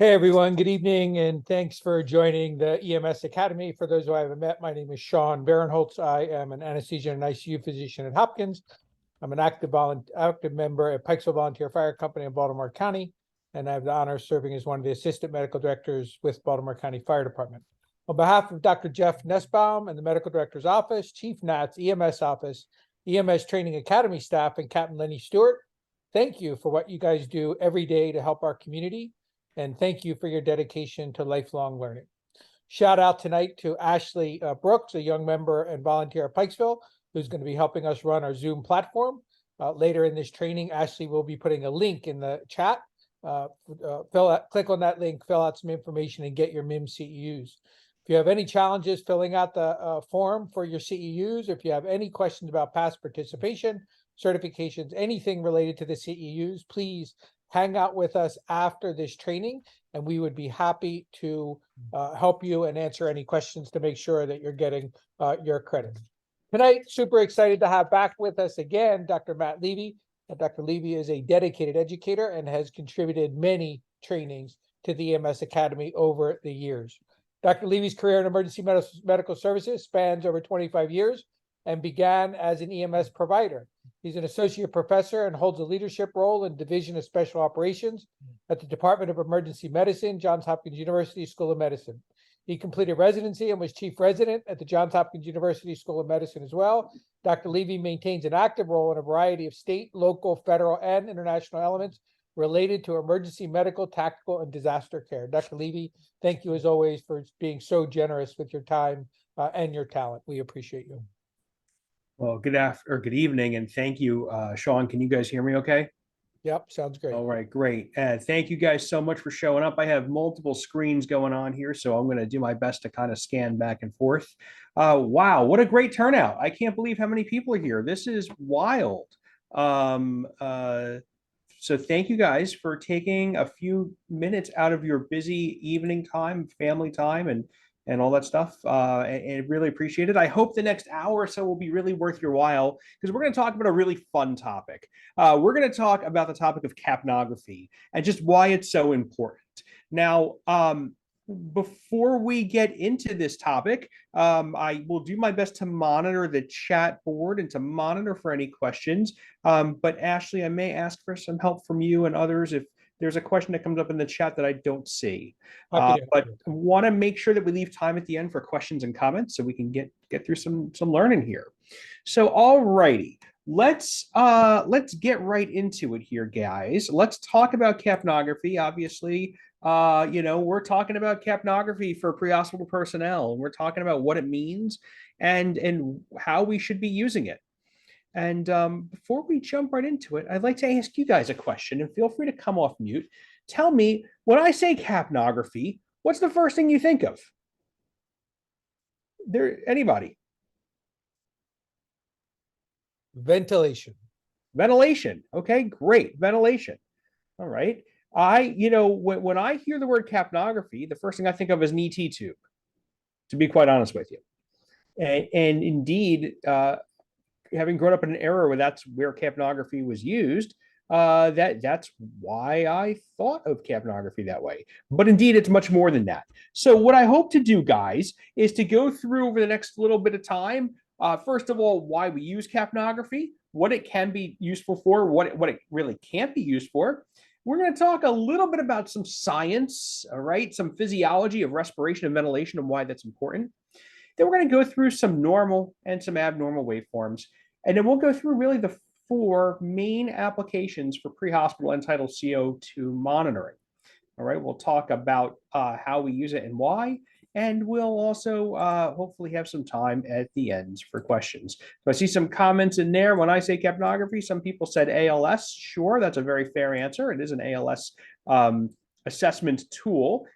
Hey everyone, good evening, and thanks for joining the EMS Academy. For those who I haven't met, my name is Sean Barinholtz. I am an anesthesia and ICU physician at Hopkins. I'm an active member at Pikesville Volunteer Fire Company in Baltimore County, and I have the honor of serving as one of the assistant medical directors with Baltimore County Fire Department. On behalf of Dr. Jeff Nussbaum and the Medical Director's Office, Chief Nats EMS Office, EMS Training Academy staff, and Captain Lenny Stewart, thank you for what you guys do every day to help our community. And thank you for your dedication to lifelong learning. Shout out tonight to Ashley Brooks, a young member and volunteer at Pikesville, who's going to be helping us run our Zoom platform. Later in this training, Ashley will be putting a link in the chat. Click on that link, fill out some information, and get your MIEMSS CEUs. If you have any challenges filling out the form for your CEUs, or if you have any questions about past participation, certifications, anything related to the CEUs, please hang out with us after this training, and we would be happy to help you and answer any questions to make sure that you're getting your credit. Tonight, super excited to have back with us again, Dr. Matt Levy. Dr. Levy is a dedicated educator and has contributed many trainings to the EMS Academy over the years. Dr. Levy's career in emergency medical services spans over 25 years and began as an EMS provider. He's an associate professor and holds a leadership role in Division of Special Operations at the Department of Emergency Medicine, Johns Hopkins University School of Medicine. He completed residency and was chief resident at the Johns Hopkins University School of Medicine as well. Dr. Levy maintains an active role in a variety of state, local, federal, and international elements related to emergency medical, tactical, and disaster care. Dr. Levy, thank you as always for being so generous with your time and your talent. We appreciate you. Well, good evening, and thank you, Sean. Can you guys hear me okay? Yep, sounds great. All right, great. Thank you guys so much for showing up. I have multiple screens going on here, so I'm going to do my best to kind of scan back and forth. Wow, what a great turnout. I can't believe how many people are here. This is wild. So thank you guys for taking a few minutes out of your busy evening time, family time, and all that stuff. And really appreciate it. I hope the next hour or so will be really worth your while because we're going to talk about a really fun topic. We're going to talk about the topic of capnography and just why it's so important. Now, before we get into this topic, I will do my best to monitor the chat board and to monitor for any questions. But Ashley, I may ask for some help from you and others if there's a question that comes up in the chat that I don't see. But want to make sure that we leave time at the end for questions and comments so we can get through some learning here. So, all righty. Let's get right into it here, guys. Let's talk about capnography. Obviously, we're talking about capnography for pre-hospital personnel, and we're talking about what it means and how we should be using it. And before we jump right into it, I'd like to ask you guys a question, and feel free to come off mute. Tell me, when I say capnography, what's the first thing you think of? Anybody? Ventilation. Ventilation. Okay, great. Ventilation. All right. When I hear the word capnography, the first thing I think of is an ET tube, to be quite honest with you. And indeed, having grown up in an era where that's where capnography was used, that's why I thought of capnography that way. But indeed, it's much more than that. So what I hope to do, guys, is to go through over the next little bit of time, first of all, why we use capnography, what it can be useful for, what it really can't be used for. We're going to talk a little bit about some science, all right, some physiology of respiration and ventilation and why that's important. Then we're going to go through some normal and some abnormal waveforms. And then we'll go through really the 4 main applications for pre-hospital end-tidal CO2 monitoring. All right, we'll talk about how we use it and why. And we'll also hopefully have some time at the end for questions. So I see some comments in there. When I say capnography, some people said ALS. Sure, that's a very fair answer. It is an ALS assessment tool.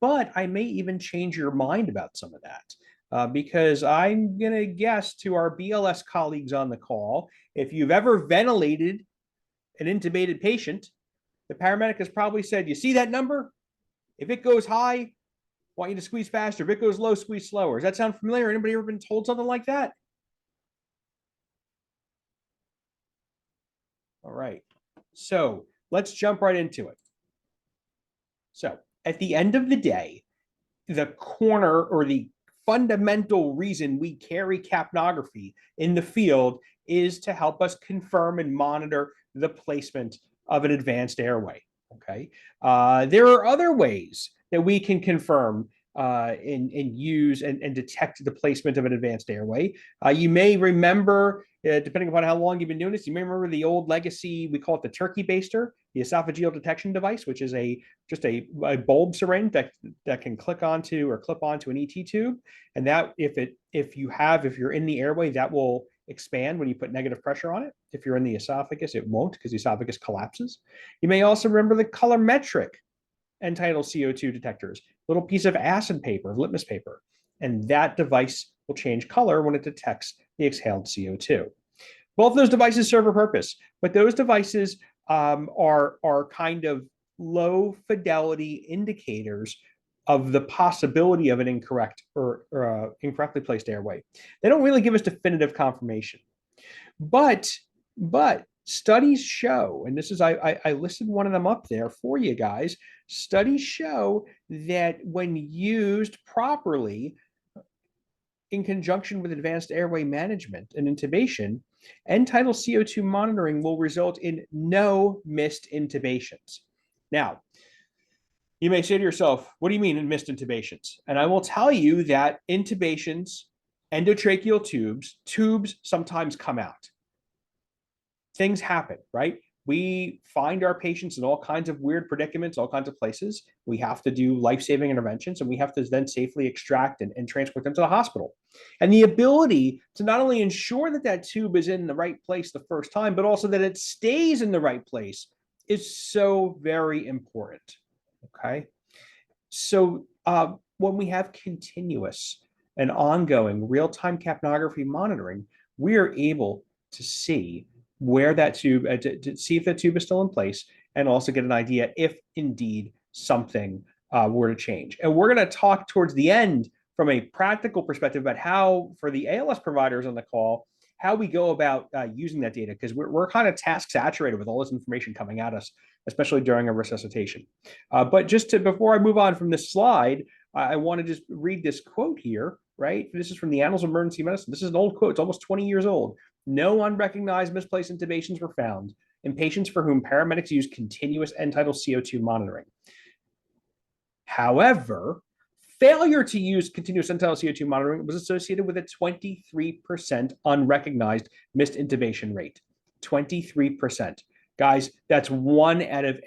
But I may even change your mind about some of that because I'm going to guess to our BLS colleagues on the call, if you've ever ventilated an intubated patient, the paramedic has probably said, you see that number? If it goes high, I want you to squeeze faster. If it goes low, squeeze slower. Does that sound familiar? Anybody ever been told something like that? All right. So let's jump right into it. So at the end of the day, the corner or the fundamental reason we carry capnography in the field is to help us confirm and monitor the placement of an advanced airway. Okay. There are other ways that we can confirm and use and detect the placement of an advanced airway. You may remember, depending upon how long you've been doing this, you may remember the old legacy, we call it the turkey baster, the esophageal detection device, which is just a bulb syringe that can click onto or clip onto an ET tube. And that if you're in the airway, that will expand when you put negative pressure on it. If you're in the esophagus, it won't, because the esophagus collapses. You may also remember the colorimetric end-tidal CO2 detectors, little piece of acid paper, litmus paper, and that device will change color when it detects the exhaled CO2. Both those devices serve a purpose, but those devices are kind of low fidelity indicators of the possibility of an incorrect or incorrectly placed airway. They don't really give us definitive confirmation. But studies show, and this is, I listed one of them up there for you guys, studies show that when used properly in conjunction with advanced airway management and intubation, end-tidal CO2 monitoring will result in no missed intubations. Now, you may say to yourself, what do you mean in missed intubations? And I will tell you that intubations, endotracheal tubes sometimes come out. Things happen, right? We find our patients in all kinds of weird predicaments, all kinds of places. We have to do life-saving interventions, and we have to then safely extract and transport them to the hospital. And the ability to not only ensure that that tube is in the right place the first time, but also that it stays in the right place is so very important, okay? So when we have continuous and ongoing real-time capnography monitoring, we are able to see where that tube, to see if that tube is still in place, and also get an idea if indeed something were to change. And we're going to talk towards the end from a practical perspective about how, for the ALS providers on the call, how we go about using that data, because we're kind of task saturated with all this information coming at us, especially during a resuscitation. But just before I move on from this slide, I want to just read this quote here, right? This is from the Annals of Emergency Medicine. This is an old quote. It's almost 20 years old. No unrecognized misplaced intubations were found in patients for whom paramedics used continuous end-tidal CO2 monitoring. However, failure to use continuous end-tidal CO2 monitoring was associated with a 23% unrecognized missed intubation rate. 23%. Guys, that's 1 out of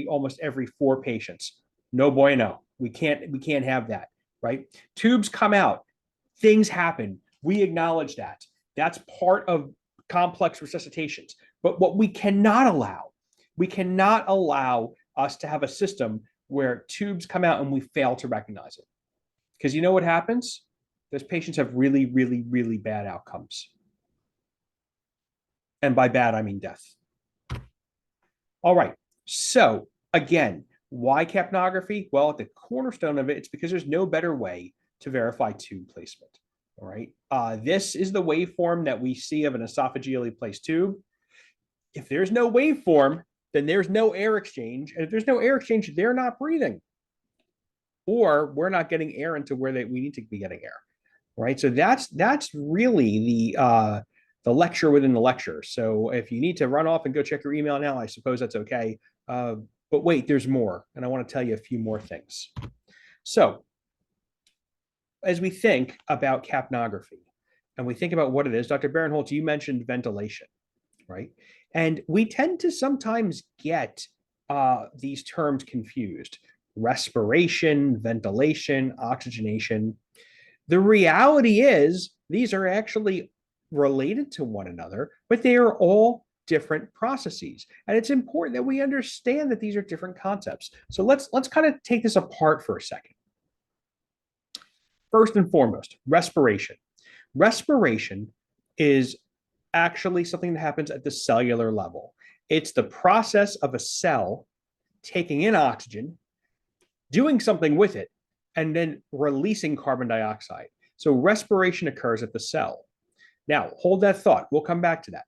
almost every 4 patients. No bueno. We can't have that, right? Tubes come out. Things happen. We acknowledge that. That's part of complex resuscitations. But what we cannot allow us to have a system where tubes come out and we fail to recognize it. Because you know what happens? Those patients have really, really, really bad outcomes. And by bad, I mean death. All right. So again, why capnography? Well, at the cornerstone of it, it's because there's no better way to verify tube placement. All right. This is the waveform that we see of an esophageally placed tube. If there's no waveform, then there's no air exchange. And if there's no air exchange, they're not breathing. Or we're not getting air into where we need to be getting air. Right. So that's really the lecture within the lecture. So if you need to run off and go check your email now, I suppose that's okay. But wait, there's more. And I want to tell you a few more things. So as we think about capnography and we think about what it is, Dr. Barinholtz, you mentioned ventilation, right? And we tend to sometimes get these terms confused: respiration, ventilation, oxygenation. The reality is these are actually related to one another, but they are all different processes. And it's important that we understand that these are different concepts. So let's kind of take this apart for a second. First and foremost, respiration. Respiration is actually something that happens at the cellular level. It's the process of a cell taking in oxygen, doing something with it, and then releasing carbon dioxide. So respiration occurs at the cell. Now, hold that thought. We'll come back to that.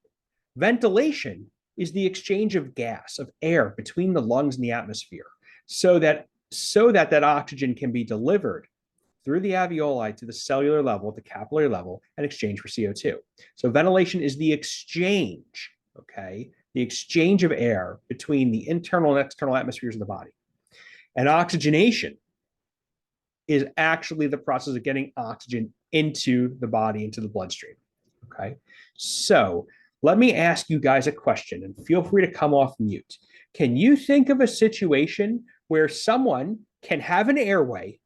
Ventilation is the exchange of gas, of air between the lungs and the atmosphere, so that so that that oxygen can be delivered through the alveoli to the cellular level, the capillary level, and exchange for CO2. So ventilation is the exchange, okay, the exchange of air between the internal and external atmospheres of the body. And oxygenation is actually the process of getting oxygen into the body, into the bloodstream, okay? So let me ask you guys a question, and feel free to come off mute. Can you think of a situation where someone can have an airway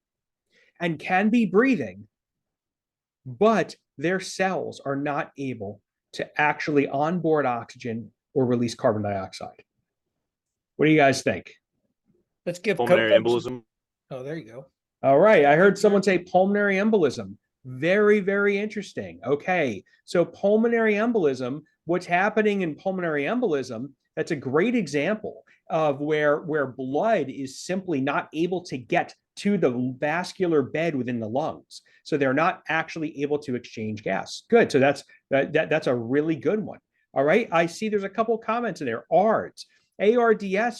and can be breathing, but their cells are not able to actually onboard oxygen or release carbon dioxide? What do you guys think? Let's give Pulmonary embolism. Oh, there you go. All right, I heard someone say pulmonary embolism. Very, very interesting. Okay, so pulmonary embolism, what's happening in pulmonary embolism, that's a great example of where blood is simply not able to get to the vascular bed within the lungs. So they're not actually able to exchange gas. Good, so that's a really good one. All right, I see there's a couple of comments in there. ARDS,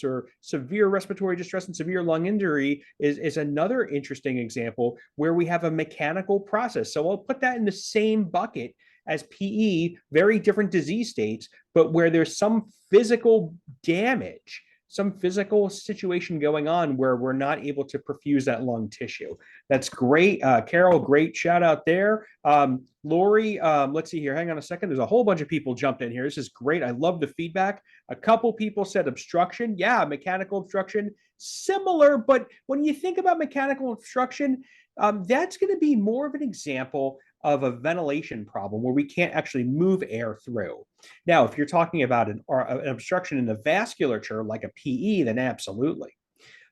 or severe respiratory distress and severe lung injury, is another interesting example where we have a mechanical process. So I'll put that in the same bucket as PE, very different disease states, but where there's some physical damage, some physical situation going on where we're not able to perfuse that lung tissue. That's great. Carol, great shout out there. Lori, let's see here. Hang on a second. There's a whole bunch of people jumped in here. This is great. I love the feedback. A couple people said obstruction. Yeah, mechanical obstruction. Similar, but when you think about mechanical obstruction, that's going to be more of an example of a ventilation problem where we can't actually move air through. Now, if you're talking about an obstruction in the vasculature, like a PE, then absolutely.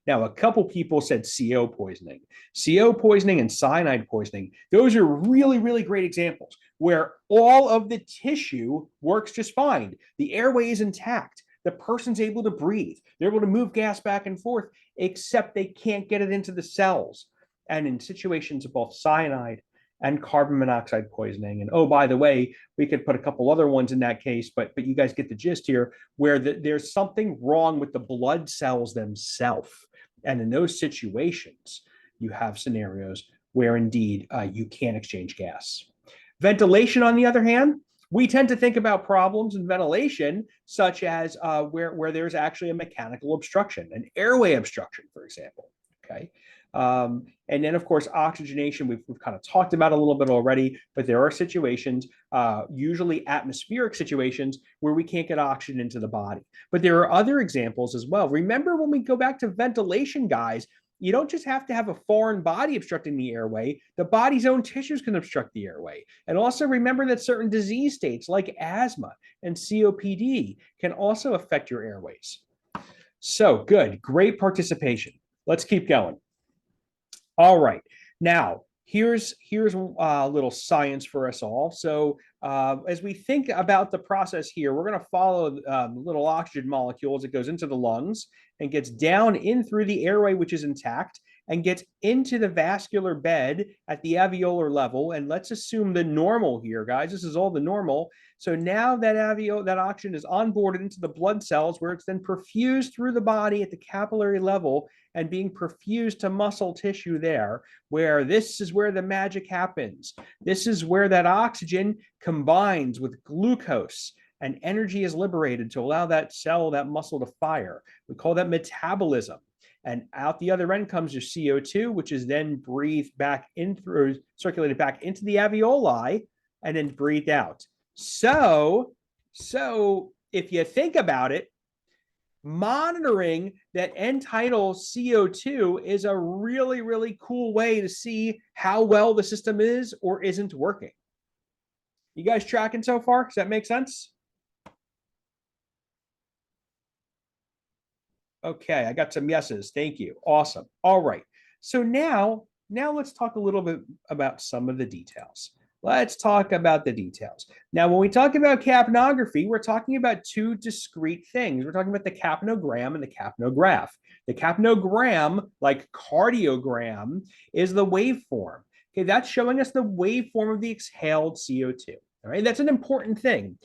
Now, a couple people said CO poisoning. CO poisoning and cyanide poisoning, those are really, really great examples where all of the tissue works just fine. The airway is intact. The person's able to breathe. They're able to move gas back and forth, except they can't get it into the cells. And in situations of both cyanide and carbon monoxide poisoning, and oh, by the way, we could put a couple other ones in that case, but you guys get the gist here, where there's something wrong with the blood cells themselves. And in those situations, you have scenarios where indeed you can't exchange gas. Ventilation, on the other hand, we tend to think about problems in ventilation, such as where there's actually a mechanical obstruction, an airway obstruction, for example, okay? And then, of course, oxygenation, we've kind of talked about a little bit already, but there are situations, usually atmospheric situations, where we can't get oxygen into the body. But there are other examples as well. Remember, when we go back to ventilation, guys, you don't just have to have a foreign body obstructing the airway. The body's own tissues can obstruct the airway. And also remember that certain disease states like asthma and COPD can also affect your airways. So good, great participation. Let's keep going. All right, now here's a little science for us all. So as we think about the process here, we're going to follow the little oxygen molecule as it goes into the lungs and gets down in through the airway, which is intact, and gets into the vascular bed at the alveolar level. And let's assume the normal here, guys. This is all the normal. So now that oxygen is onboarded into the blood cells, where it's then perfused through the body at the capillary level and being perfused to muscle tissue there, where this is where the magic happens. This is where that oxygen combines with glucose and energy is liberated to allow that cell, that muscle to fire. We call that metabolism. And out the other end comes your CO2, which is then breathed back in through, circulated back into the alveoli and then breathed out. So if you think about it, monitoring that end tidal CO2 is a really, really cool way to see how well the system is or isn't working. You guys tracking so far? Does that make sense? Okay, I got some yeses. Thank you. Awesome. All right. So now let's talk a little bit about some of the details. Let's talk about the details. Now, when we talk about capnography, we're talking about two discrete things. We're talking about the capnogram and the capnograph. The capnogram, like cardiogram, is the waveform. Okay, that's showing us the waveform of the exhaled CO2. All right, that's an important thing.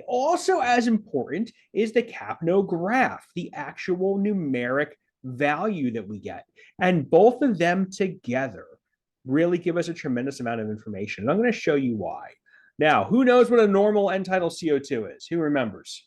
Also as important is the capnograph, the actual numeric value that we get. And both of them together really give us a tremendous amount of information. And I'm going to show you why. Now, who knows what a normal end tidal CO2 is? Who remembers?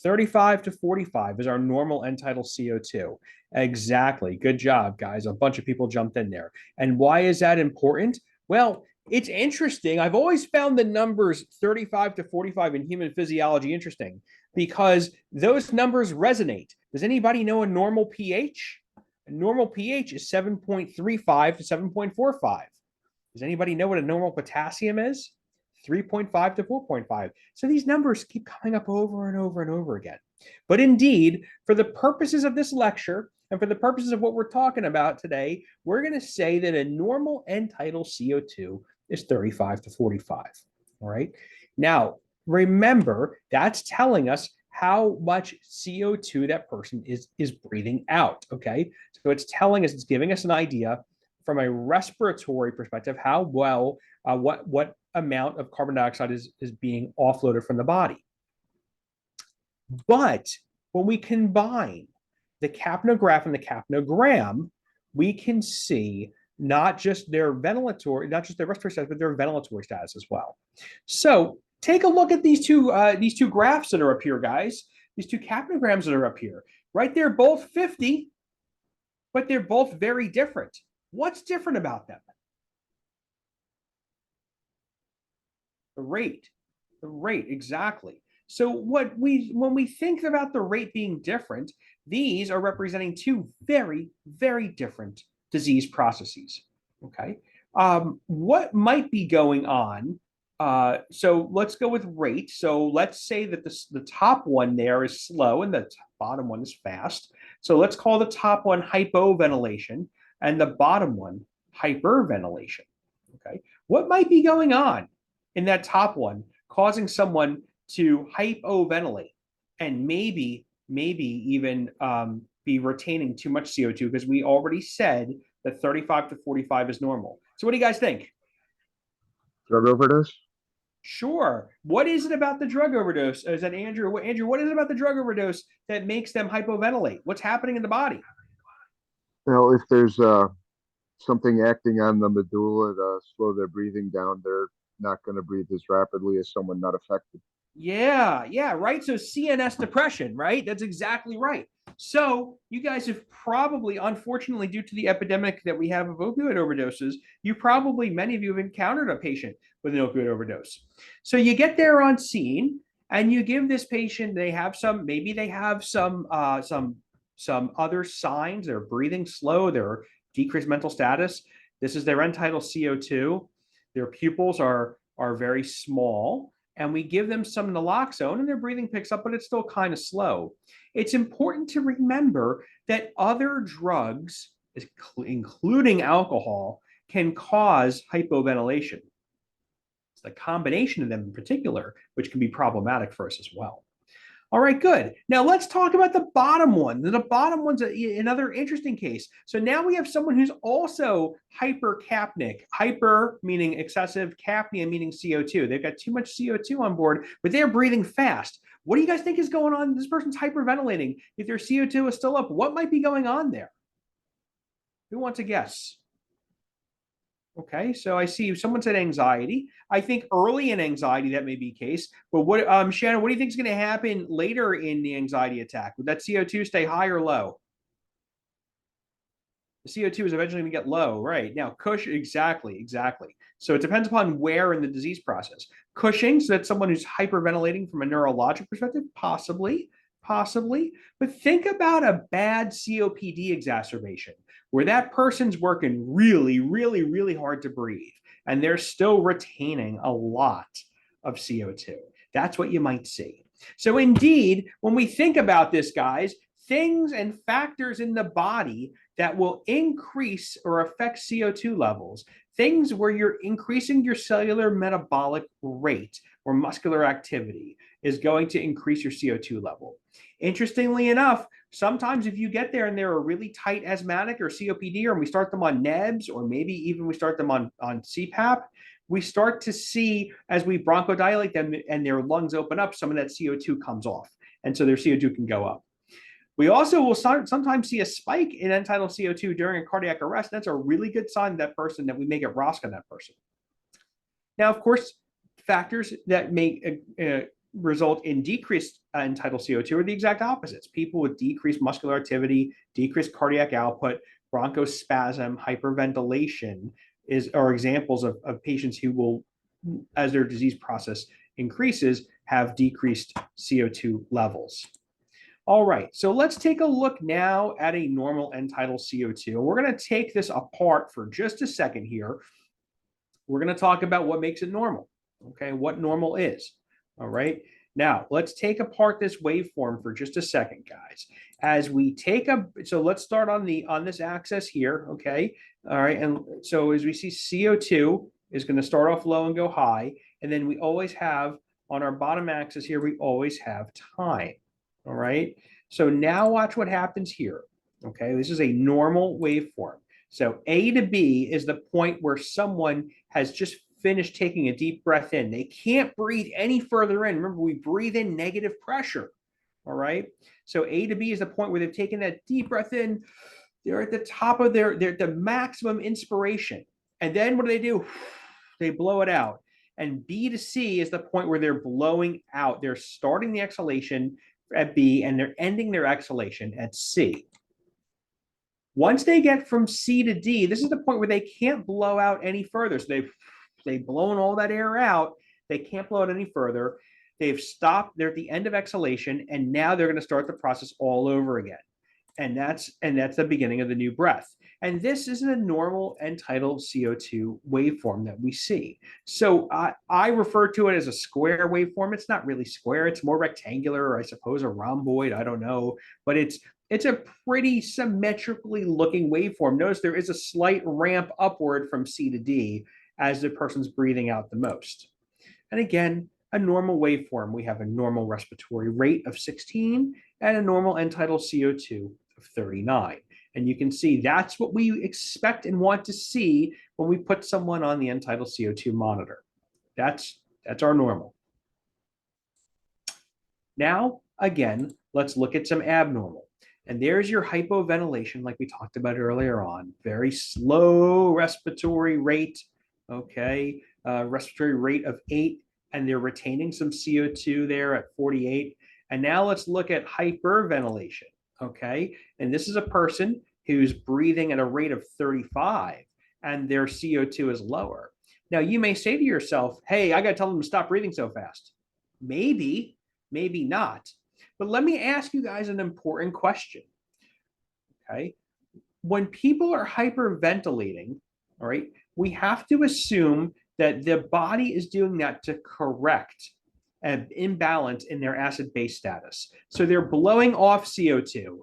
35 to 45 is our normal end tidal CO2. Exactly. Good job, guys. A bunch of people jumped in there. And why is that important? Well, it's interesting. I've always found the numbers 35 to 45 in human physiology interesting because those numbers resonate. Does anybody know a normal pH? A normal pH is 7.35 to 7.45. Does anybody know what a normal potassium is? 3.5 to 4.5. So these numbers keep coming up over and over and over again. But indeed, for the purposes of this lecture and for the purposes of what we're talking about today, we're going to say that a normal end tidal CO2 is 35 to 45. All right. Now, remember, that's telling us how much CO2 that person is breathing out. Okay. So it's telling us, it's giving us an idea from a respiratory perspective, how well, what amount of carbon dioxide is being offloaded from the body. But when we combine the capnograph and the capnogram, we can see not just their ventilatory, not just their respiratory status, but their ventilatory status as well. So take a look at these two graphs that are up here, guys. These two capnograms that are up here, right? They're both 50, but they're both very different. What's different about them? The rate, exactly. So when we think about the rate being different, these are representing two very, very different disease processes. Okay, what might be going on? So let's go with rate. So let's say that the top one there is slow and the bottom one is fast. So let's call the top one hypoventilation and the bottom one hyperventilation. Okay, what might be going on in that top one causing someone to hypoventilate and maybe even be retaining too much CO2 because we already said that 35 to 45 is normal. So what do you guys think? Drug overdose? Sure. What is it about the drug overdose? Is that Andrew? Andrew, what is it about the drug overdose that makes them hypoventilate? What's happening in the body? Well, if there's something acting on the medulla to slow their breathing down, they're not going to breathe as rapidly as someone not affected. Yeah, right. So CNS depression, right? That's exactly right. So you guys have probably, unfortunately, due to the epidemic that we have of opioid overdoses, many of you have encountered a patient with an opioid overdose. So you get there on scene and you give this patient, maybe they have some other signs. They're breathing slow, they're decreased mental status. This is their end tidal CO2. Their pupils are very small. And we give them some naloxone and their breathing picks up, but it's still kind of slow. It's important to remember that other drugs, including alcohol, can cause hypoventilation. It's the combination of them in particular, which can be problematic for us as well. All right, good. Now let's talk about the bottom one. The bottom one's another interesting case. So now we have someone who's also hypercapnic. Hyper meaning excessive, capnia meaning CO2. They've got too much CO2 on board, but they're breathing fast. What do you guys think is going on? This person's hyperventilating. If their CO2 is still up, what might be going on there? Who wants to guess? Okay, so I see someone said anxiety. I think early in anxiety that may be the case. But what, Shannon, what do you think is going to happen later in the anxiety attack? Would that CO2 stay high or low? The CO2 is eventually going to get low, right? Now, Cushing, exactly. So it depends upon where in the disease process. Cushing, so that's someone who's hyperventilating from a neurologic perspective, possibly. But think about a bad COPD exacerbation where that person's working really, really, really hard to breathe, and they're still retaining a lot of CO2. That's what you might see. So indeed, when we think about this, guys, things and factors in the body that will increase or affect CO2 levels, things where you're increasing your cellular metabolic rate or muscular activity is going to increase your CO2 level. Interestingly enough, sometimes if you get there and they're a really tight asthmatic or COPD, or we start them on NEBs, or maybe even we start them on CPAP, we start to see as we bronchodilate them and their lungs open up, some of that CO2 comes off. And so their CO2 can go up. We also will sometimes see a spike in end-tidal CO2 during a cardiac arrest. That's a really good sign that person that we may get ROSC on that person. Now, of course, factors that may result in decreased end-tidal CO2 are the exact opposites. People with decreased muscular activity, decreased cardiac output, bronchospasm, hyperventilation are examples of patients who will, as their disease process increases, have decreased CO2 levels. All right, so let's take a look now at a normal end-tidal CO2. We're going to take this apart for just a second here. We're going to talk about what makes it normal, okay, what normal is. All right, now let's take apart this waveform for just a second, guys. As we take so let's start on this axis here, okay. All right, and so as we see, CO2 is going to start off low and go high, and then we always have on our bottom axis here, we always have time. All right, so now watch what happens here. Okay, this is a normal waveform. So A to B is the point where someone has just finished taking a deep breath in. They can't breathe any further in. Remember, we breathe in negative pressure. All right, so A to B is the point where they've taken that deep breath in. They're at the top of they're at the maximum inspiration. And then what do? They blow it out. And B to C is the point where they're blowing out. They're starting the exhalation at B and they're ending their exhalation at C. Once they get from C to D, this is the point where they can't blow out any further. So they've blown all that air out. They can't blow it any further. They've stopped. They're at the end of exhalation, and now they're going to start the process all over again. And that's the beginning of the new breath. And this isn't a normal end-tidal CO2 waveform that we see. So I refer to it as a square waveform. It's not really square. It's more rectangular, or I suppose a rhomboid. I don't know. But it's a pretty symmetrically looking waveform. Notice there is a slight ramp upward from C to D as the person's breathing out the most. And again, a normal waveform. We have a normal respiratory rate of 16 and a normal end-tidal CO2 of 39. And you can see that's what we expect and want to see when we put someone on the end-tidal CO2 monitor. That's our normal. Now, again, let's look at some abnormal. And there's your hypoventilation, like we talked about earlier on. Very slow respiratory rate, okay? Respiratory rate of 8, and they're retaining some CO2 there at 48. And now let's look at hyperventilation, okay? And this is a person who's breathing at a rate of 35, and their CO2 is lower. Now, you may say to yourself, hey, I got to tell them to stop breathing so fast. Maybe, maybe not. But let me ask you guys an important question, okay? When people are hyperventilating, all right, we have to assume that the body is doing that to correct an imbalance in their acid-base status. So they're blowing off CO2.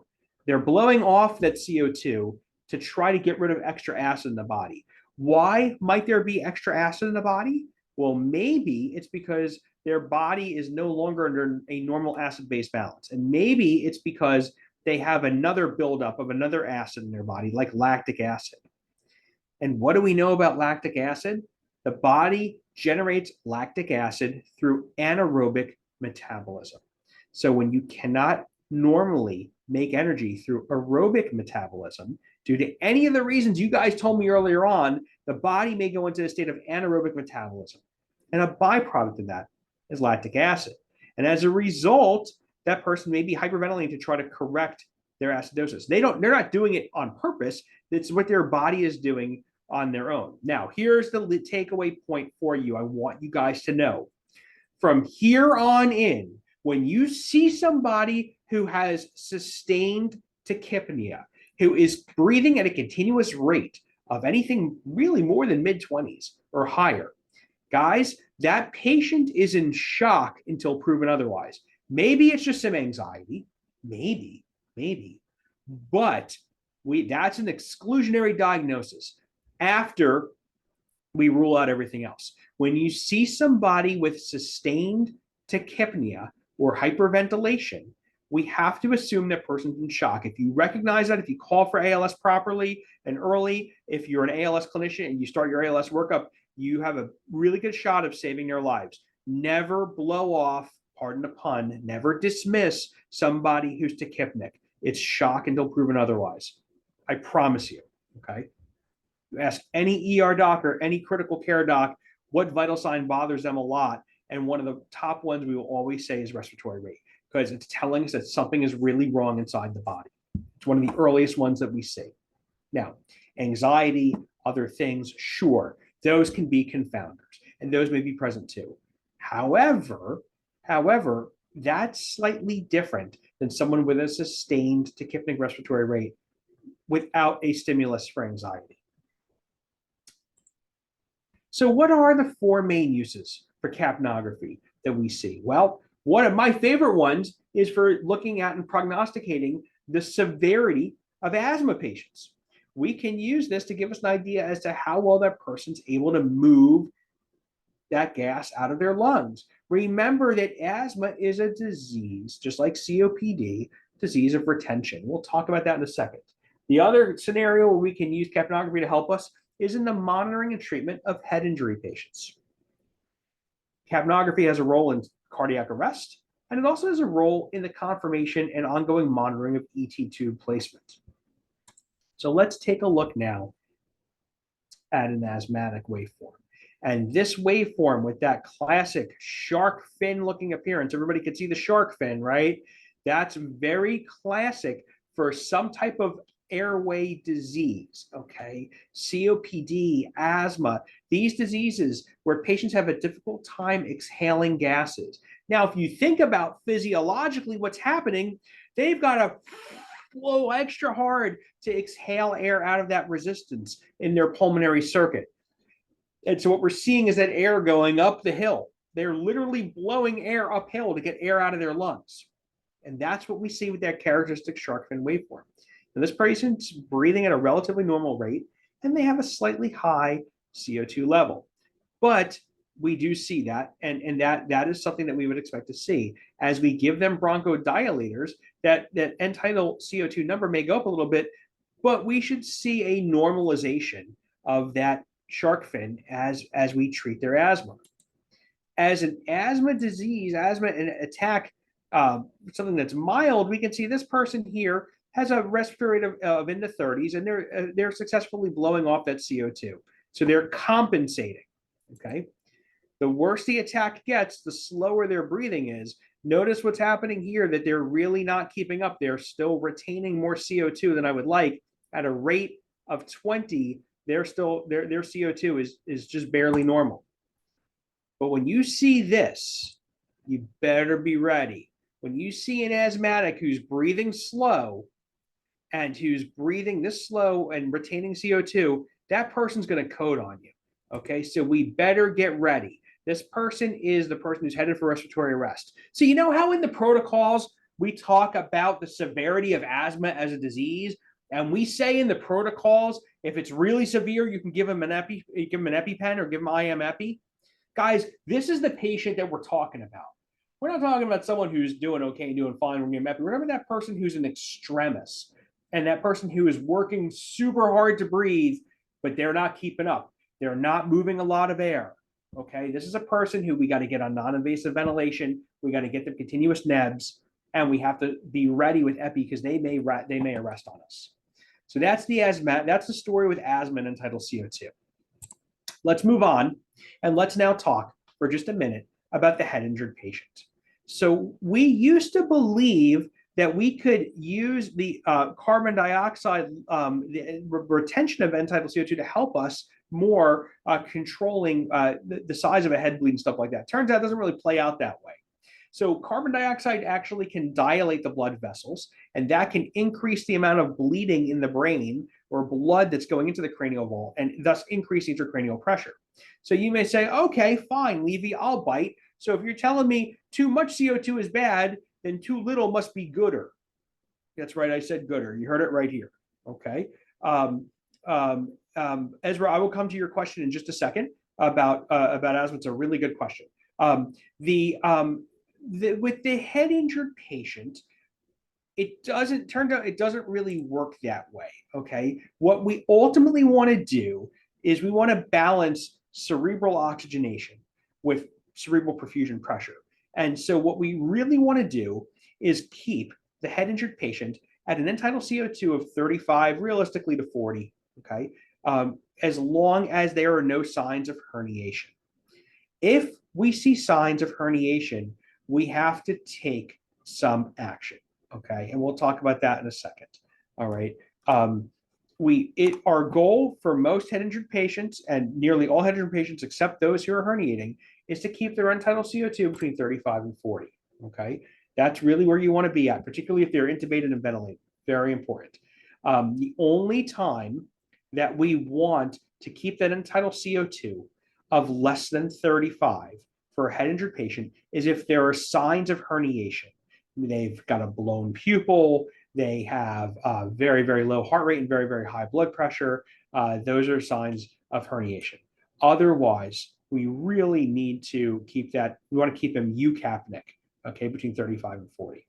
They're blowing off that CO2 to try to get rid of extra acid in the body. Why might there be extra acid in the body? Well, maybe it's because their body is no longer under a normal acid-base balance. And maybe it's because they have another buildup of another acid in their body, like lactic acid. And what do we know about lactic acid? The body generates lactic acid through anaerobic metabolism. So when you cannot normally make energy through aerobic metabolism, due to any of the reasons you guys told me earlier on, the body may go into a state of anaerobic metabolism. And a byproduct of that is lactic acid. And as a result, that person may be hyperventilating to try to correct their acidosis. They're not doing it on purpose. It's what their body is doing on their own. Now, here's the takeaway point for you. I want you guys to know. From here on in, when you see somebody who has sustained tachypnea, who is breathing at a continuous rate of anything really more than mid-20s or higher, guys, that patient is in shock until proven otherwise. Maybe it's just some anxiety, maybe, but that's an exclusionary diagnosis after we rule out everything else. When you see somebody with sustained tachypnea or hyperventilation, we have to assume that person's in shock. If you recognize that, if you call for ALS properly and early, if you're an ALS clinician and you start your ALS workup, you have a really good shot of saving their lives. Never blow off pardon the pun, never dismiss somebody who's tachypnic. It's shock until proven otherwise. I promise you, okay? You ask any ER doc or any critical care doc what vital sign bothers them a lot, and one of the top ones we will always say is respiratory rate, because it's telling us that something is really wrong inside the body. It's one of the earliest ones that we see. Now, anxiety, other things, sure, those can be confounders, and those may be present too. However, that's slightly different than someone with a sustained tachypnic respiratory rate without a stimulus for anxiety. So what are the four main uses for capnography that we see? Well, one of my favorite ones is for looking at and prognosticating the severity of asthma patients. We can use this to give us an idea as to how well that person's able to move that gas out of their lungs. Remember that asthma is a disease, just like COPD, disease of retention. We'll talk about that in a second. The other scenario where we can use capnography to help us is in the monitoring and treatment of head injury patients. Capnography has a role in cardiac arrest, and it also has a role in the confirmation and ongoing monitoring of ET tube placement. So let's take a look now at an asthmatic waveform. And this waveform with that classic shark fin looking appearance, everybody can see the shark fin, right? That's very classic for some type of airway disease, okay? COPD, asthma, these diseases where patients have a difficult time exhaling gases. Now, if you think about physiologically what's happening, they've got to blow extra hard to exhale air out of that resistance in their pulmonary circuit. And so what we're seeing is that air going up the hill. They're literally blowing air uphill to get air out of their lungs. And that's what we see with that characteristic shark fin waveform. And this patient's breathing at a relatively normal rate, and they have a slightly high CO2 level. But we do see that, and that is something that we would expect to see. As we give them bronchodilators, that end tidal CO2 number may go up a little bit, but we should see a normalization of that shark fin as we treat their asthma. As an asthma disease, asthma and attack, something that's mild, we can see this person here has a respiratory rate of in the 30s, and they're successfully blowing off that CO2. So they're compensating, okay? The worse the attack gets, the slower their breathing is. Notice what's happening here, that they're really not keeping up. They're still retaining more CO2 than I would like. At a rate of 20, their CO2 is just barely normal. But when you see this, you better be ready. When you see an asthmatic who's breathing slow and who's breathing this slow and retaining CO2, that person's going to code on you. Okay, so we better get ready. This person is the person who's headed for respiratory arrest. So you know how in the protocols we talk about the severity of asthma as a disease, and we say in the protocols, if it's really severe, you can give them an EpiPen or give them IM Epi. Guys, this is the patient that we're talking about. We're not talking about someone who's doing okay, doing fine, we're giving Epi. Remember that person who's an extremis, and that person who is working super hard to breathe, but they're not keeping up. They're not moving a lot of air. Okay, this is a person who we got to get on non-invasive ventilation. We got to get them continuous nebs, and we have to be ready with Epi because they may arrest on us. So that's the asthma. That's the story with asthma and end-tidal CO2. Let's move on, and let's now talk for just a minute about the head injured patient. So we used to believe that we could use the carbon dioxide, the retention of end-tidal CO2 to help us more controlling the size of a head bleed and stuff like that. Turns out it doesn't really play out that way. So carbon dioxide actually can dilate the blood vessels, and that can increase the amount of bleeding in the brain or blood that's going into the cranial vault, and thus increase intracranial pressure. So you may say, okay, fine, Levy, I'll bite. So if you're telling me too much CO2 is bad, then too little must be gooder. That's right, I said gooder. You heard it right here. Okay. Ezra, I will come to your question in just a second about asthma. It's a really good question. With the head injured patient, it doesn't really work that way. Okay. What we ultimately want to do is we want to balance cerebral oxygenation with cerebral perfusion pressure. And so what we really want to do is keep the head injured patient at an end tidal CO2 of 35, realistically to 40, okay, as long as there are no signs of herniation. If we see signs of herniation, we have to take some action, okay? And we'll talk about that in a second, all right? Our goal for most head injured patients, and nearly all head injured patients except those who are herniating, is to keep their end tidal CO2 between 35 and 40, okay? That's really where you want to be at, particularly if they're intubated and ventilated. Very important. The only time that we want to keep that end tidal CO2 of less than 35 for a head injured patient is if there are signs of herniation. They've got a blown pupil, they have very, very low heart rate and very, very high blood pressure. Those are signs of herniation. Otherwise, we really need to keep that, we want to keep them eukapnic, okay, between 35 and 40.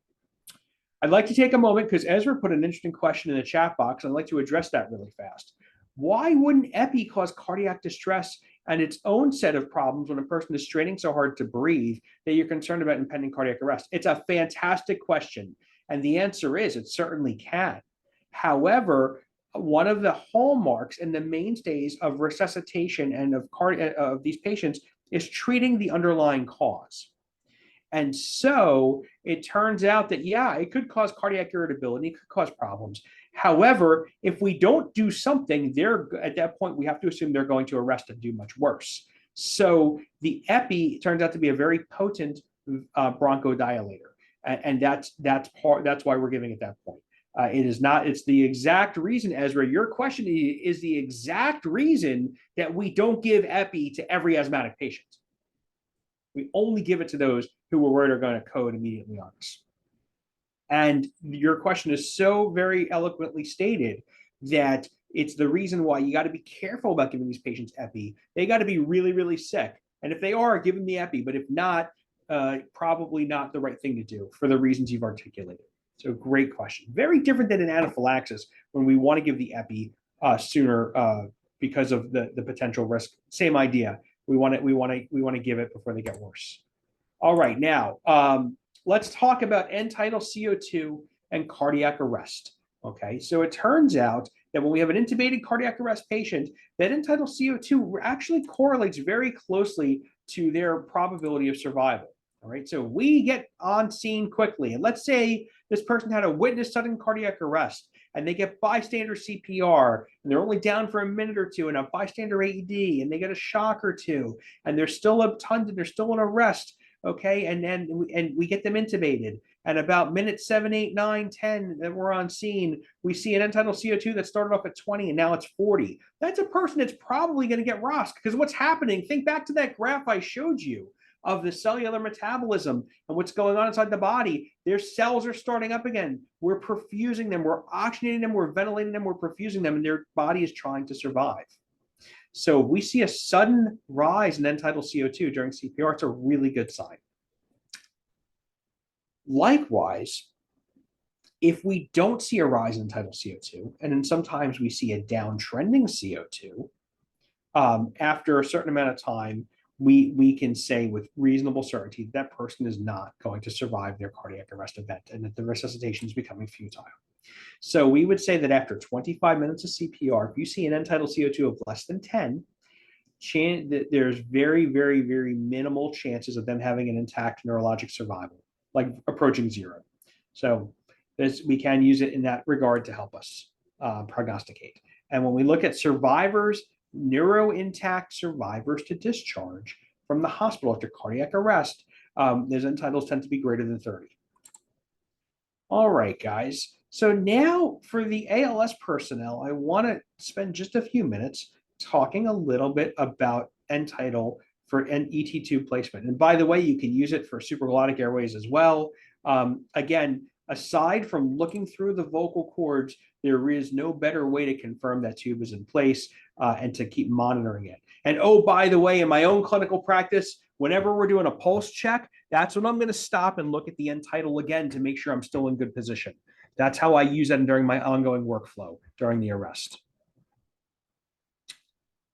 I'd like to take a moment because Ezra put an interesting question in the chat box. I'd like to address that really fast. Why wouldn't epi cause cardiac distress and its own set of problems when a person is straining so hard to breathe that you're concerned about impending cardiac arrest? It's a fantastic question. And the answer is it certainly can. However, one of the hallmarks and the mainstays of resuscitation and of these patients is treating the underlying cause. And so it turns out that, yeah, it could cause cardiac irritability, it could cause problems. However, if we don't do something, at that point, we have to assume they're going to arrest and do much worse. So the epi turns out to be a very potent bronchodilator. And that's why we're giving it that point. It's the exact reason, Ezra, your question is the exact reason that we don't give epi to every asthmatic patient. We only give it to those who we're worried are going to code immediately on us. And your question is so very eloquently stated that it's the reason why you got to be careful about giving these patients epi. They got to be really, really sick. And if they are, give them the epi. But if not, probably not the right thing to do for the reasons you've articulated. So great question. Very different than an anaphylaxis when we want to give the epi sooner because of the potential risk. Same idea. We want to give it before they get worse. All right, now let's talk about end tidal CO2 and cardiac arrest. Okay, so it turns out that when we have an intubated cardiac arrest patient, that end tidal CO2 actually correlates very closely to their probability of survival. All right, so we get on scene quickly, and let's say this person had a witness sudden cardiac arrest, and they get bystander CPR, and they're only down for a minute or two, and a bystander AED, and they get a shock or two, and they're still obtunded, they're still in arrest, okay, and we get them intubated, and about minute 7, 8, 9, 10 that we're on scene, we see an end tidal CO2 that started off at 20 and now it's 40. That's a person that's probably going to get ROSC, because what's happening, think back to that graph I showed you of the cellular metabolism and what's going on inside the body. Their cells are starting up again. We're perfusing them, we're oxygenating them, we're ventilating them, we're perfusing them, and their body is trying to survive. So we see a sudden rise in end tidal CO2 during CPR. It's a really good sign. Likewise, if we don't see a rise in end tidal CO2, and then sometimes we see a downtrending CO2, after a certain amount of time, we can say with reasonable certainty that person is not going to survive their cardiac arrest event and that the resuscitation is becoming futile. So we would say that after 25 minutes of CPR, if you see an end tidal CO2 of less than 10, there's very, very, very minimal chances of them having an intact neurologic survival, like approaching 0. So we can use it in that regard to help us prognosticate. And when we look at survivors, neuro-intact survivors to discharge from the hospital after cardiac arrest, those end tidals tend to be greater than 30. All right, guys. So now for the ALS personnel, I want to spend just a few minutes talking a little bit about end tidal for an ET tube placement. And by the way, you can use it for supraglottic airways as well. Again, aside from looking through the vocal cords, there is no better way to confirm that tube is in place and to keep monitoring it. And oh, by the way, in my own clinical practice, whenever we're doing a pulse check, that's when I'm going to stop and look at the end tidal again to make sure I'm still in good position. That's how I use that during my ongoing workflow during the arrest.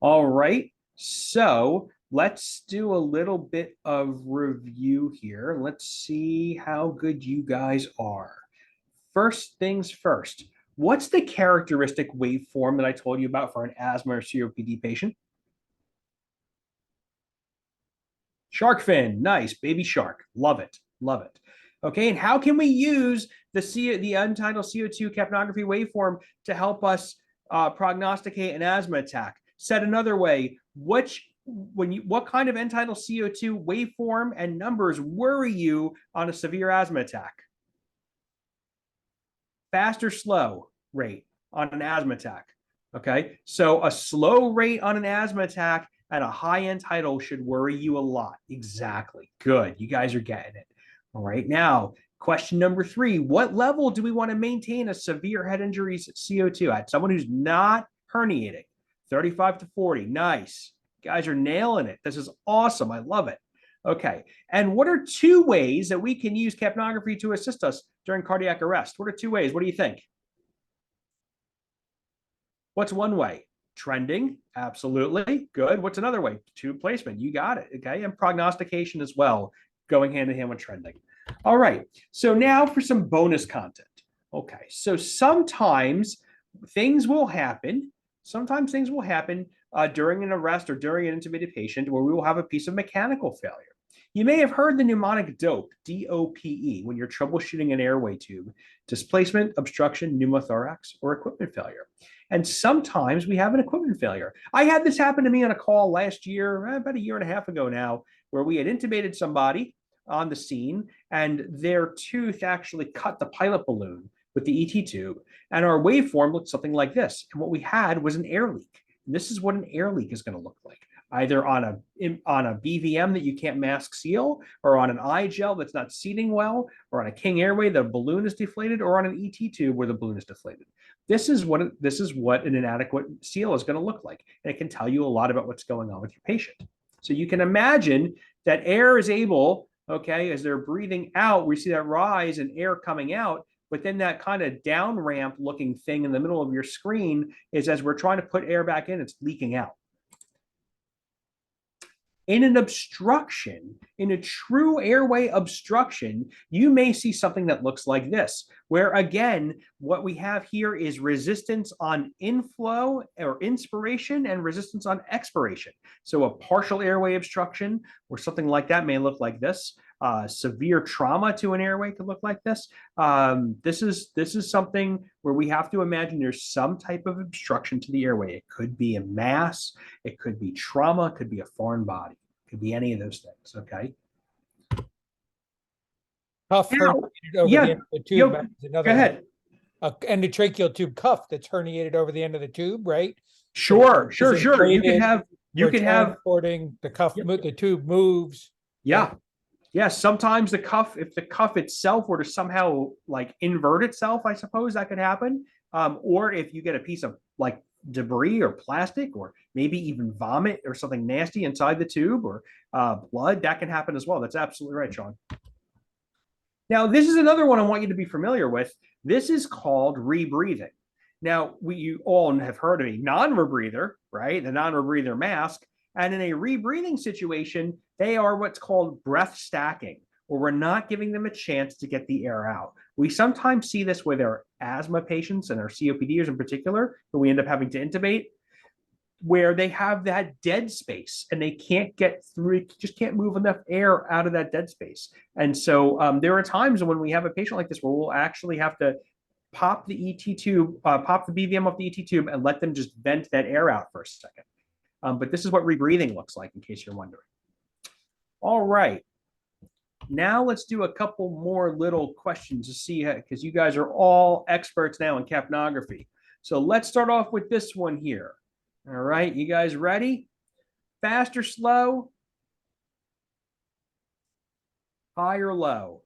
All right, so let's do a little bit of review here. Let's see how good you guys are. First things first, what's the characteristic waveform that I told you about for an asthma or COPD patient? Shark fin, nice, baby shark, love it, love it. Okay, and how can we use the untitled CO2 capnography waveform to help us prognosticate an asthma attack? Said another way, what kind of end-tidal CO2 waveform and numbers worry you on a severe asthma attack? Fast or slow rate on an asthma attack? Okay, so a slow rate on an asthma attack and a high end tidal should worry you a lot. Exactly. Good. You guys are getting it. All right. Now, question number 3. What level do we want to maintain a severe head injuries CO2 at? Someone who's not herniating. 35 to 40. Nice. You guys are nailing it. This is awesome. I love it. Okay. And what are 2 ways that we can use capnography to assist us during cardiac arrest? What are 2 ways? What do you think? What's one way? Trending, absolutely. Good. What's another way? Tube placement. You got it. Okay. And prognostication as well, going hand in hand with trending. All right. So now for some bonus content. Okay. So sometimes things will happen. Sometimes things will happen during an arrest or during an intubated patient where we will have a piece of mechanical failure. You may have heard the mnemonic DOPE, D-O-P-E, when you're troubleshooting an airway tube: displacement, obstruction, pneumothorax, or equipment failure. And sometimes we have an equipment failure. I had this happen to me on a call last year, about a year and a half ago now, where we had intubated somebody on the scene and their tooth actually cut the pilot balloon with the ET tube. And our waveform looked something like this. And what we had was an air leak. And this is what an air leak is going to look like, either on a BVM that you can't mask seal, or on an eye gel that's not seating well, or on a King Airway the balloon is deflated, or on an ET tube where the balloon is deflated. This is what an inadequate seal is going to look like, and it can tell you a lot about what's going on with your patient. So you can imagine that air is able, okay, as they're breathing out, we see that rise and air coming out, but then that kind of down ramp looking thing in the middle of your screen is, as we're trying to put air back in, it's leaking out. In an obstruction, in a true airway obstruction, you may see something that looks like this, where again, what we have here is resistance on inflow or inspiration and resistance on expiration. So a partial airway obstruction or something like that may look like this. Severe trauma to an airway could look like this. This is something where we have to imagine there's some type of obstruction to the airway. It could be a mass, it could be trauma, it could be a foreign body, it could be any of those things. Okay. Cuff herniated over the end of the tube. Another go ahead. Endotracheal tube cuff that's herniated over the end of the tube, right? Sure. So You can have transporting the cuff. The tube moves. Yeah. Yeah, sometimes the cuff, if the cuff itself were to somehow like invert itself, I suppose that could happen. Or if you get a piece of like debris or plastic, or maybe even vomit or something nasty inside the tube, or blood, that can happen as well. That's absolutely right, Sean. Now, this is another one I want you to be familiar with. This is called rebreathing. Now, you all have heard of a non-rebreather, right? The non-rebreather mask. And in a rebreathing situation, they are what's called breath stacking, where we're not giving them a chance to get the air out. We sometimes see this with our asthma patients and our COPDers in particular, who we end up having to intubate, where they have that dead space and they can't get through, just can't move enough air out of that dead space. And so there are times when we have a patient like this where we'll actually have to pop the ET tube, pop the BVM off the ET tube and let them just vent that air out for a second. But this is what rebreathing looks like, in case you're wondering. All right. Now let's do a couple more little questions to see, because you guys are all experts now in capnography. So let's start off with this one here. All right, you guys ready? Fast or slow? High or low?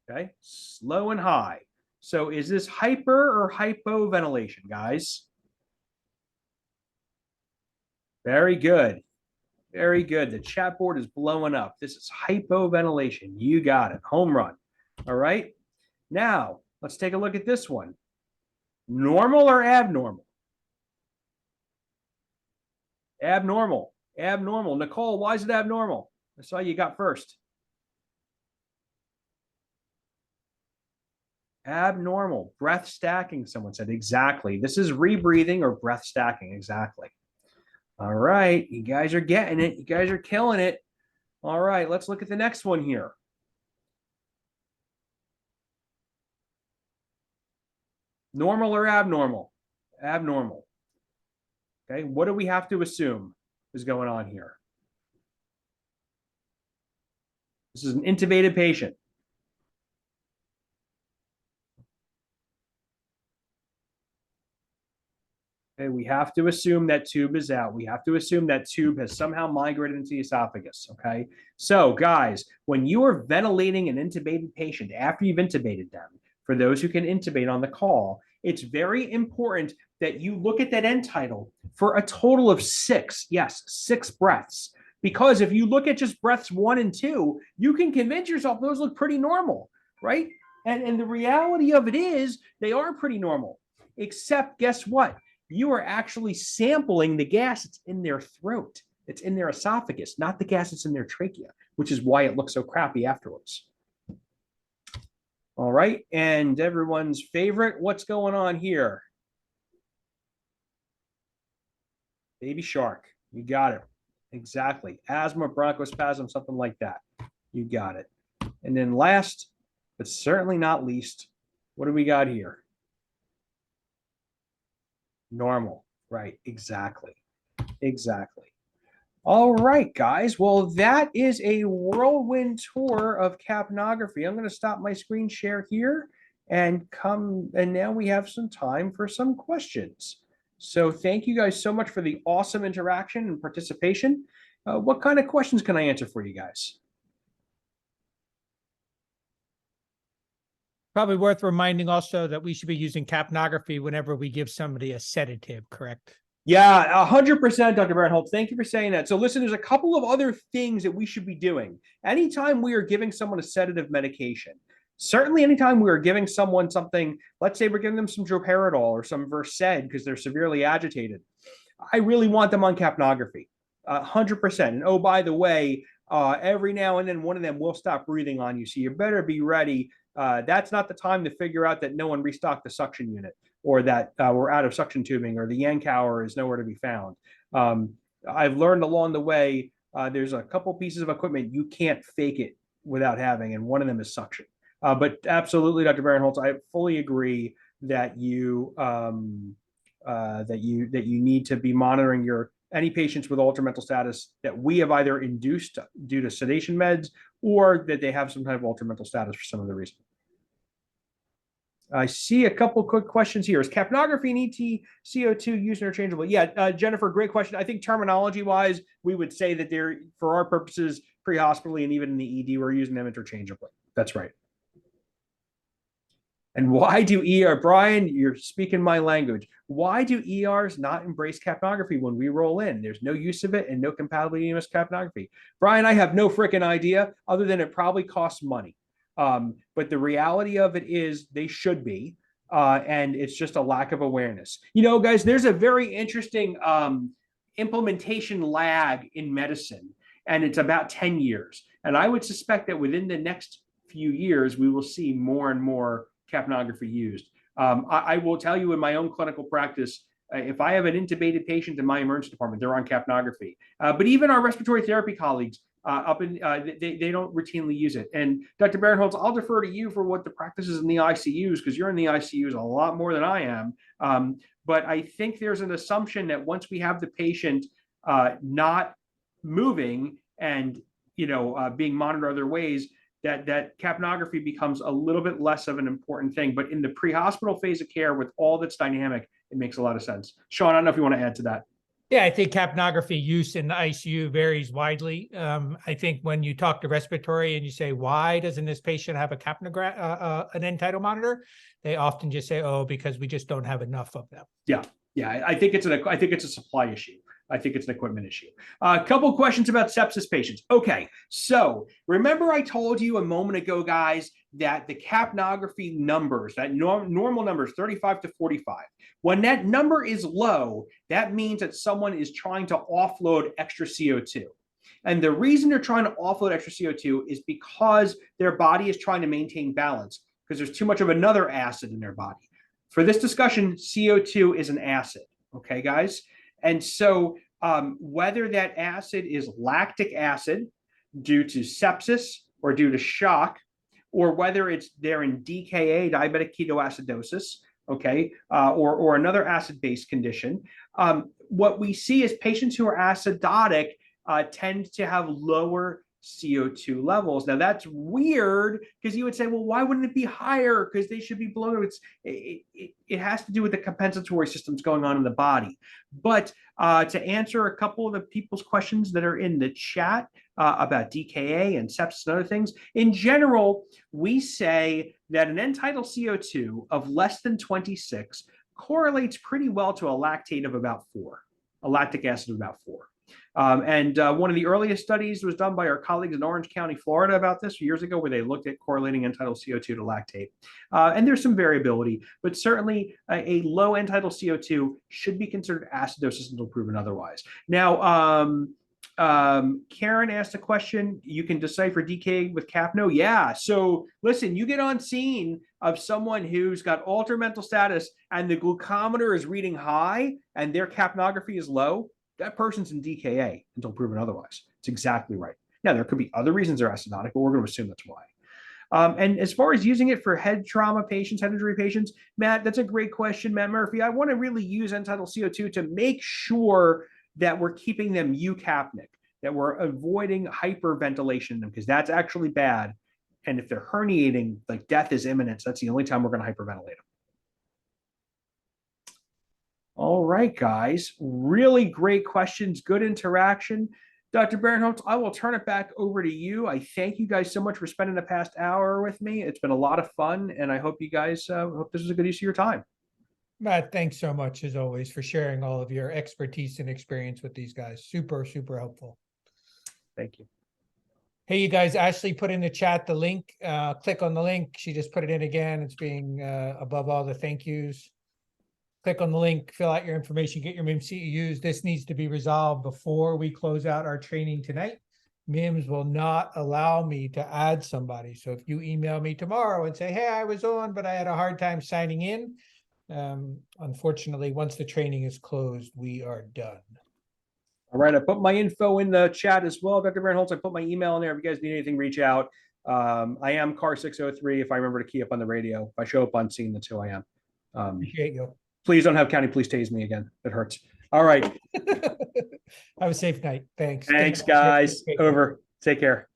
Okay, slow and high. So is this hyper or hypoventilation, guys? Very good. Very good. The chat board is blowing up. This is hypoventilation. You got it. Home run. All right. Now, let's take a look at this one. Normal or abnormal? Abnormal. Abnormal. Nicole, why is it abnormal? I saw you got first. Abnormal. Breath stacking, someone said. Exactly. This is rebreathing or breath stacking. Exactly. All right. You guys are getting it. You guys are killing it. All right. Let's look at the next one here. Normal or abnormal? Abnormal. Okay. What do we have to assume is going on here? This is an intubated patient. Okay, we have to assume that tube is out. We have to assume that tube has somehow migrated into the esophagus. Okay. So, guys, when you are ventilating an intubated patient after you've intubated them, for those who can intubate on the call, it's very important that you look at that end tidal for a total of 6, yes, 6 breaths. Because if you look at just breaths 1 and 2, you can convince yourself those look pretty normal, right? And the reality of it is they are pretty normal, except guess what? You are actually sampling the gas that's in their throat. It's in their esophagus, not the gas that's in their trachea, which is why it looks so crappy afterwards. All right, and everyone's favorite, what's going on here? Baby shark, you got it. Exactly, asthma, bronchospasm, something like that. You got it. And then last, but certainly not least, what do we got here? Normal, right? Exactly. Exactly. All right, guys. Well, that is a whirlwind tour of capnography. I'm going to stop my screen share here and now we have some time for some questions. So thank you guys so much for the awesome interaction and participation. What kind of questions can I answer for you guys? Probably worth reminding also that we should be using capnography whenever we give somebody a sedative, correct? Yeah, 100%, Dr. Barinholtz. Thank you for saying that. So listen, there's a couple of other things that we should be doing. Anytime we are giving someone a sedative medication, certainly anytime we are giving someone something, let's say we're giving them some droperidol or some Versed because they're severely agitated, I really want them on capnography, 100%. And oh, by the way, every now and then one of them will stop breathing on you, so you better be ready. That's not the time to figure out that no one restocked the suction unit, or that we're out of suction tubing, or the Yankower is nowhere to be found. I've learned along the way, there's a couple pieces of equipment you can't fake it without having, and one of them is suction. But absolutely, Dr. Barinholtz, I fully agree that you need to be monitoring any patients with altered mental status that we have either induced due to sedation meds or that they have some kind of altered mental status for some other reason. I see a couple quick questions here. Is capnography and EtCO2 used interchangeably? Yeah, Jennifer, great question. I think terminology-wise, we would say that they're, for our purposes, pre-hospitally and even in the ED, we're using them interchangeably. That's right. And why do Brian, you're speaking my language. Why do ERs not embrace capnography when we roll in? There's no use of it and no compatibility with capnography. Brian, I have no freaking idea other than it probably costs money. But the reality of it is they should be, and it's just a lack of awareness. You know, guys, there's a very interesting implementation lag in medicine, and it's about 10 years. And I would suspect that within the next few years, we will see more and more capnography used. I will tell you in my own clinical practice, if I have an intubated patient in my emergency department, they're on capnography. But even our respiratory therapy colleagues, they don't routinely use it. And Dr. Barinholtz, I'll defer to you for what the practice is in the ICUs, because you're in the ICUs a lot more than I am. But I think there's an assumption that once we have the patient not moving and being monitored other ways, that capnography becomes a little bit less of an important thing. But in the pre-hospital phase of care, with all that's dynamic, it makes a lot of sense. Sean, I don't know if you want to add to that. Yeah, I think capnography use in the ICU varies widely. I think when you talk to respiratory and you say, why doesn't this patient have an end tidal monitor? They often just say, oh, because we just don't have enough of them. Yeah, I think it's a supply issue. I think it's an equipment issue. A couple questions about sepsis patients. Okay, so remember I told you a moment ago, guys, that the capnography numbers, that normal numbers, 35 to 45, when that number is low, that means that someone is trying to offload extra CO2. And the reason they're trying to offload extra CO2 is because their body is trying to maintain balance because there's too much of another acid in their body. For this discussion, CO2 is an acid, okay, guys? And so whether that acid is lactic acid due to sepsis or due to shock, or whether they're in DKA, diabetic ketoacidosis, okay, or another acid-based condition, what we see is patients who are acidotic tend to have lower CO2 levels. Now that's weird because you would say, well, why wouldn't it be higher? Because they should be below. It has to do with the compensatory systems going on in the body. But to answer a couple of the people's questions that are in the chat about DKA and sepsis and other things, in general, we say that an end-tidal CO2 of less than 26 correlates pretty well to a lactate of about 4, a lactic acid of about 4. And one of the earliest studies was done by our colleagues in Orange County, Florida about this years ago, where they looked at correlating end-tidal CO2 to lactate. And there's some variability, but certainly a low end-tidal CO2 should be considered acidosis until proven otherwise. Now, Karen asked a question, you can decipher DK with capno? Yeah, so listen, you get on scene of someone who's got altered mental status and the glucometer is reading high and their capnography is low, that person's in DKA until proven otherwise. It's exactly right. Now, there could be other reasons they're acidotic, but we're going to assume that's why. And as far as using it for head trauma patients, head injury patients, Matt, that's a great question, Matt Murphy. I want to really use end-tidal CO2 to make sure that we're keeping them eukapnic, that we're avoiding hyperventilation in them, because that's actually bad. And if they're herniating, like death is imminent, so that's the only time we're going to hyperventilate them. All right, guys, really great questions, good interaction. Dr. Barinholtz, I will turn it back over to you. I thank you guys so much for spending the past hour with me. It's been a lot of fun, and I hope you guys, hope this was a good use of your time. Matt, thanks so much, as always, for sharing all of your expertise and experience with these guys. Super, super helpful. Thank you. Hey, you guys, Ashley put in the chat the link. Click on the link. She just put it in again. It's being above all the thank yous. Click on the link, fill out your information, get your MIEMSS CEUs. This needs to be resolved before we close out our training tonight. MIEMSS will not allow me to add somebody. So if you email me tomorrow and say, hey, I was on, but I had a hard time signing in, unfortunately, once the training is closed, we are done. All right, I put my info in the chat as well, Dr. Barinholtz. I put my email in there. If you guys need anything, reach out. I am car 603 if I remember to key up on the radio. If I show up on scene, that's who I am. Appreciate you. Please don't have county police tase me again. It hurts. All right. Have a safe night. Thanks. Thanks, guys. Over. Take care.